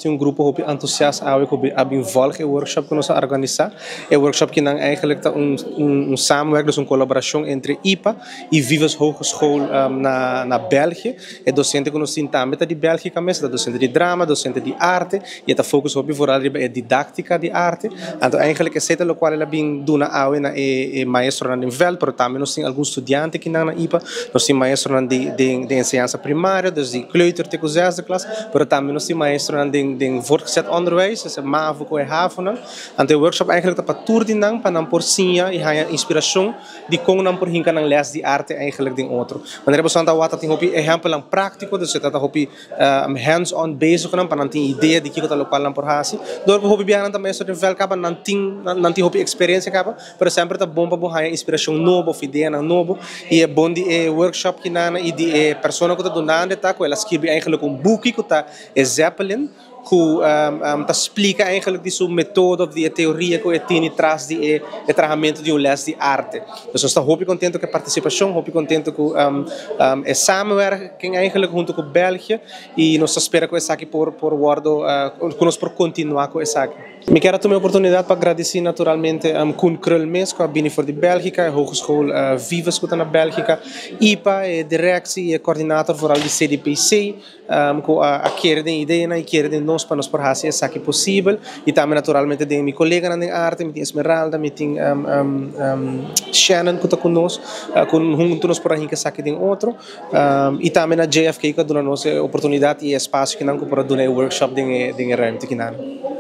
tem grupo hopi entusiasta ao que ab involve o workshop que nós organizar. É workshop que não eigenlijk samenwerking, dus een collaboratie entre IPA e Vivas Hogeschool na België. É docente que nós tentamos de Bélgica mesmo, docente de drama, docente de arte, e está focus op vooral op didactica de arte. Então, eigenlijk é certo o qual ela bem dona ao na maestro na nível, pero também nós temos alguns estudantes que na IPA, nós temos maestro na de ensinança primária, dus de kleuter te zesde klas, pero também nós temos maestro na de voortgezet onderwijs, dus MAVO ko e HAVO na. Então, o workshop eigenlijk está para tour de nang, para não por sinha e há inspiração de como não por hinka nang les de arte eigenlijk de outro. Wanneer we zo'n dat tem hopi exemplo lang prático, dus dat hopi hands-on bezig kan, para não ter ideia de que o tal qual não por hasi. Door we hopi biaran também sobre vel capa não tem hopi experiência capa, por sempre tá bom para boa inspiração nova, of ideia nova e é bom de workshop que nana e de persona que tá donando tá com ela escreve eigenlijk boek que tá Zeppelin que explica eigenlijk die methode of die teoria que tem atrás de tratamento de les de arte. Dus nós estamos contente com a participação, contente com a samenwerking eigenlijk junto com België e nós esperamos que essa aqui por guardo, que nós por continuar com essa aqui. Me quero tomar a oportunidade para agradecer naturalmente Koen Krulmes, que é voor de Belgica, a Hogeschool Vivas que está na Belgica, IPA, a directie, a coordenator vooral de CDPC, que a querer de ideia e querer de nós para nos por fazer essa aqui possível, e também naturalmente de meu colega na arte, me tem Esmeralda, me tem Shannon que está conosco, junto nos por aí que essa aqui tem outro, e também a JFK que dá nos oportunidade e espaço que não para dar workshop de ruimte que não.